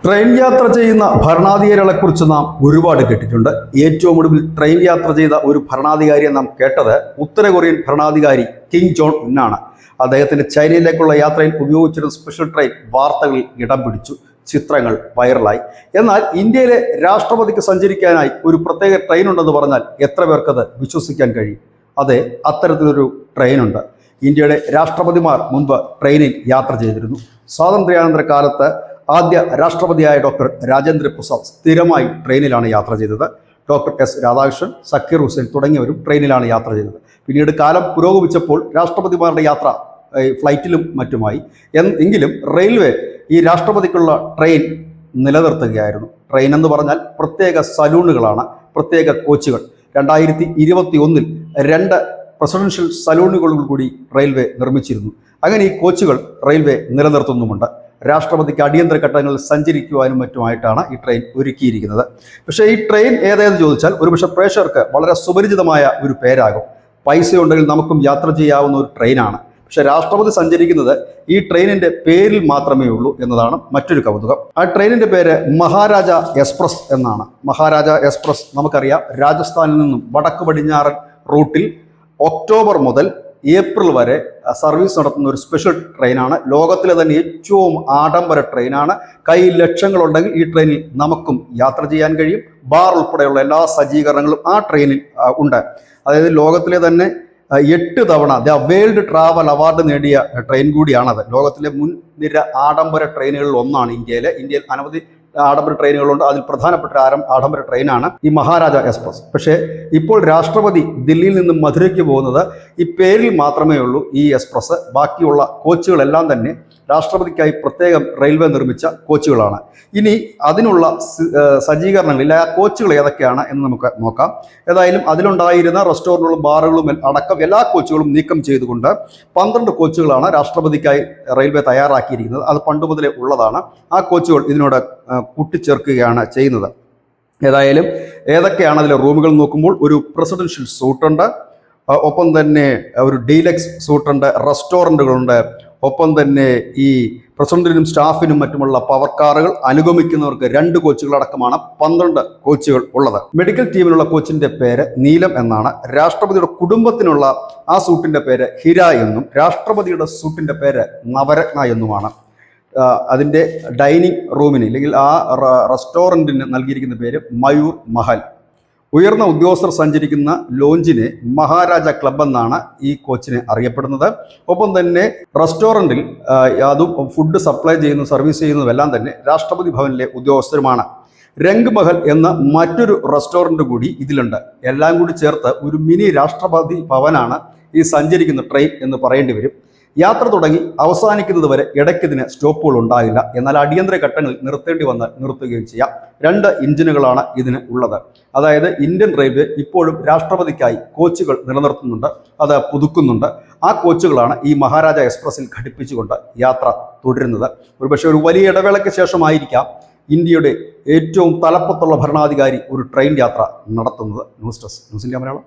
Train യാത്ര ചെയ്യുന്ന ഭരണാധികാരികളെക്കുറിച്ച് നാം ഒരുപാട് കേട്ടിട്ടുണ്ട്. ഏറ്റവും ഒടുവിൽ ട്രെയിൻ യാത്ര ചെയ്ത ഒരു ഭരണാധികാരിയെ നാം കേട്ടത് ഉത്തര കൊറിയൻ ഭരണാധികാരി കിം ജോങ് ഉന്നാണ്. അദ്ദേഹത്തിന്റെ ചൈനയിലേക്കുള്ള യാത്രയിൽ ഉപയോഗിച്ചിരുന്ന സ്പെഷ്യൽ ട്രെയിൻ വാർത്തകളിൽ ഇടം പിടിച്ചു, ചിത്രങ്ങൾ വൈറലായി. എന്നാൽ ഇന്ത്യയിലെ രാഷ്ട്രപതിക്ക് സഞ്ചരിക്കാനായി ഒരു പ്രത്യേക ട്രെയിൻ ഉണ്ടെന്ന് പറഞ്ഞാൽ എത്ര പേർക്കത് വിശ്വസിക്കാൻ കഴിയും? അതെ, അത്തരത്തിലൊരു ട്രെയിനുണ്ട്. ഇന്ത്യയുടെ രാഷ്ട്രപതിമാർ മുൻപ് ട്രെയിനിൽ യാത്ര ചെയ്തിരുന്നു. സ്വാതന്ത്ര്യാനന്തര കാലത്ത് ആദ്യ രാഷ്ട്രപതിയായ ഡോക്ടർ രാജേന്ദ്ര പ്രസാദ് സ്ഥിരമായി ട്രെയിനിലാണ് യാത്ര ചെയ്തത്. ഡോക്ടർ എസ് രാധാകൃഷ്ണൻ, സക്കീർ ഹുസൈൻ തുടങ്ങിയവരും ട്രെയിനിലാണ് യാത്ര ചെയ്തത്. പിന്നീട് കാലം പുരോഗമിച്ചപ്പോൾ രാഷ്ട്രപതിമാരുടെ യാത്ര ഫ്ലൈറ്റിലും മറ്റുമായി. എങ്കിലും റെയിൽവേ ഈ രാഷ്ട്രപതിക്കുള്ള ട്രെയിൻ നിലനിർത്തുകയായിരുന്നു. ട്രെയിൻ എന്ന് പറഞ്ഞാൽ പ്രത്യേക സലൂണുകളാണ്, പ്രത്യേക കോച്ചുകൾ. 2021 2 പ്രസിഡൻഷ്യൽ സലൂണുകൾ കൂടി റെയിൽവേ നിർമ്മിച്ചിരുന്നു. അങ്ങനെ ഈ കോച്ചുകൾ റെയിൽവേ നിലനിർത്തുന്നുമുണ്ട്. രാഷ്ട്രപതിക്ക് അടിയന്തര ഘട്ടങ്ങളിൽ സഞ്ചരിക്കുവാനും മറ്റുമായിട്ടാണ് ഈ ട്രെയിൻ ഒരുക്കിയിരിക്കുന്നത്. പക്ഷേ ഈ ട്രെയിൻ ഏതേന്ന് ചോദിച്ചാൽ ഒരുപക്ഷെ പ്രേക്ഷകർക്ക് വളരെ സുപരിചിതമായ ഒരു പേരാകും. പൈസ ഉണ്ടെങ്കിൽ നമുക്കും യാത്ര ചെയ്യാവുന്ന ഒരു ട്രെയിനാണ്. പക്ഷേ രാഷ്ട്രപതി സഞ്ചരിക്കുന്നത് ഈ ട്രെയിനിൻ്റെ പേരിൽ മാത്രമേ ഉള്ളൂ എന്നതാണ് മറ്റൊരു കൗതുകം. ആ ട്രെയിനിൻ്റെ പേര് മഹാരാജ എക്സ്പ്രസ് എന്നാണ്. മഹാരാജ എക്സ്പ്രസ് നമുക്കറിയാം, രാജസ്ഥാനിൽ നിന്നും വടക്ക് പടിഞ്ഞാറൻ റൂട്ടിൽ ഒക്ടോബർ മുതൽ ഏപ്രിൽ വരെ സർവീസ് നടത്തുന്ന ഒരു സ്പെഷ്യൽ ട്രെയിനാണ്. ലോകത്തിലെ തന്നെ ഏറ്റവും ആഡംബര ട്രെയിനാണ്. കയ്യിൽ ലക്ഷങ്ങളുണ്ടെങ്കിൽ ഈ ട്രെയിനിൽ നമുക്കും യാത്ര ചെയ്യാൻ കഴിയും. ബാർ ഉൾപ്പെടെയുള്ള എല്ലാ സജ്ജീകരണങ്ങളും ആ ട്രെയിനിൽ ഉണ്ട്. അതായത് ലോകത്തിലെ തന്നെ 8 തവണ വേൾഡ് ട്രാവൽ അവാർഡ് നേടിയ ട്രെയിൻ കൂടിയാണത്. ലോകത്തിലെ മുൻനിര ആഡംബര ട്രെയിനുകളിൽ ഒന്നാണ് ഇന്ത്യയിൽ അനവധി ആഡംബര ട്രെയിനുകളുണ്ട്. അതിൽ പ്രധാനപ്പെട്ട ആഡംബര ട്രെയിനാണ് ഈ മഹാരാജ എക്സ്പ്രസ്. പക്ഷേ ഇപ്പോൾ രാഷ്ട്രപതി ദില്ലിയിൽ നിന്നും മധുരയ്ക്ക് പോകുന്നത് ഈ പേരിൽ മാത്രമേ ഉള്ളൂ ഈ എക്സ്പ്രസ്. ബാക്കിയുള്ള കോച്ചുകളെല്ലാം തന്നെ രാഷ്ട്രപതിക്കായി പ്രത്യേകം റെയിൽവേ നിർമ്മിച്ച കോച്ചുകളാണ്. ഇനി അതിനുള്ള സജ്ജീകരണങ്ങൾ, ആ കോച്ചുകൾ ഏതൊക്കെയാണ് എന്ന് നമുക്ക് നോക്കാം. ഏതായാലും അതിലുണ്ടായിരുന്ന റെസ്റ്റോറൻറ്റുകളും ബാറുകളും അടക്കം എല്ലാ കോച്ചുകളും നീക്കം ചെയ്തുകൊണ്ട് 12 കോച്ചുകളാണ് രാഷ്ട്രപതിക്കായി റെയിൽവേ തയ്യാറാക്കിയിരിക്കുന്നത്. അത് പണ്ട് മുതലേ ഉള്ളതാണ്. ആ കോച്ചുകൾ ഇതിനോട് കൂട്ടിച്ചേർക്കുകയാണ് ചെയ്യുന്നത്. ഏതായാലും ഏതൊക്കെയാണ് അതിലെ റൂമുകൾ നോക്കുമ്പോൾ ഒരു പ്രസിഡൻഷ്യൽ സൂട്ടുണ്ട്, ഒപ്പം തന്നെ ഒരു ഡീലക്സ് സൂട്ടുണ്ട്, റെസ്റ്റോറൻറ്റുകളുണ്ട്, ഒപ്പം തന്നെ ഈ പ്രസിഡന്റിനും സ്റ്റാഫിനും മറ്റുമുള്ള പവർ കാറുകൾ, അനുഗമിക്കുന്നവർക്ക് 2 കോച്ചുകളടക്കമാണ് 12 കോച്ചുകൾ ഉള്ളത്. മെഡിക്കൽ ടീമിനുള്ള കോച്ചിൻ്റെ പേര് നീലം എന്നാണ്. രാഷ്ട്രപതിയുടെ കുടുംബത്തിനുള്ള ആ സൂട്ടിൻ്റെ പേര് ഹിര എന്നും രാഷ്ട്രപതിയുടെ സൂട്ടിൻ്റെ പേര് നവരത്ന എന്നുമാണ്. അതിൻ്റെ ഡൈനിങ് റൂമിന് അല്ലെങ്കിൽ ആ റെസ്റ്റോറൻറ്റിന് നൽകിയിരിക്കുന്ന പേര് മയൂർ മഹൽ. ഉയർന്ന ഉദ്യോഗസ്ഥർ സഞ്ചരിക്കുന്ന ലോഞ്ചിനെ മഹാരാജ ക്ലബ് എന്നാണ് ഈ കോച്ചിനെ അറിയപ്പെടുന്നത്. ഒപ്പം തന്നെ റെസ്റ്റോറൻറ്റിൽ അതും ഫുഡ് സപ്ലൈ ചെയ്യുന്നു, സർവീസ് ചെയ്യുന്നതുമെല്ലാം തന്നെ രാഷ്ട്രപതി ഭവനിലെ ഉദ്യോഗസ്ഥരുമാണ്. രംഗ് മഹൽ എന്ന മറ്റൊരു റെസ്റ്റോറൻറ്റ് കൂടി ഇതിലുണ്ട്. എല്ലാം കൂടി ചേർത്ത് ഒരു മിനി രാഷ്ട്രപതി ഭവനാണ് ഈ സഞ്ചരിക്കുന്ന ട്രെയിൻ എന്ന് പറയേണ്ടി വരും. യാത്ര തുടങ്ങി അവസാനിക്കുന്നത് വരെ ഇടയ്ക്കിതിന് സ്റ്റോപ്പുകൾ ഉണ്ടാകില്ല. എന്നാൽ അടിയന്തര ഘട്ടങ്ങളിൽ നിർത്തേണ്ടി വന്നാൽ നിർത്തുകയും ചെയ്യാം. 2 എഞ്ചിനുകളാണ് ഇതിന് ഉള്ളത്. അതായത് ഇന്ത്യൻ റെയിൽവേ ഇപ്പോഴും രാഷ്ട്രപതിക്കായി കോച്ചുകൾ നിലനിർത്തുന്നുണ്ട്, അത് പുതുക്കുന്നുണ്ട്. ആ കോച്ചുകളാണ് ഈ മഹാരാജ എക്സ്പ്രസിൽ ഘടിപ്പിച്ചുകൊണ്ട് യാത്ര തുടരുന്നത്. ഒരുപക്ഷെ ഒരു വലിയ ഇടവേളയ്ക്ക് ശേഷമായിരിക്കാം ഇന്ത്യയുടെ ഏറ്റവും തലപ്പത്തുള്ള ഭരണാധികാരി ഒരു ട്രെയിൻ യാത്ര നടത്തുന്നത്. News desk, news India Malayalam.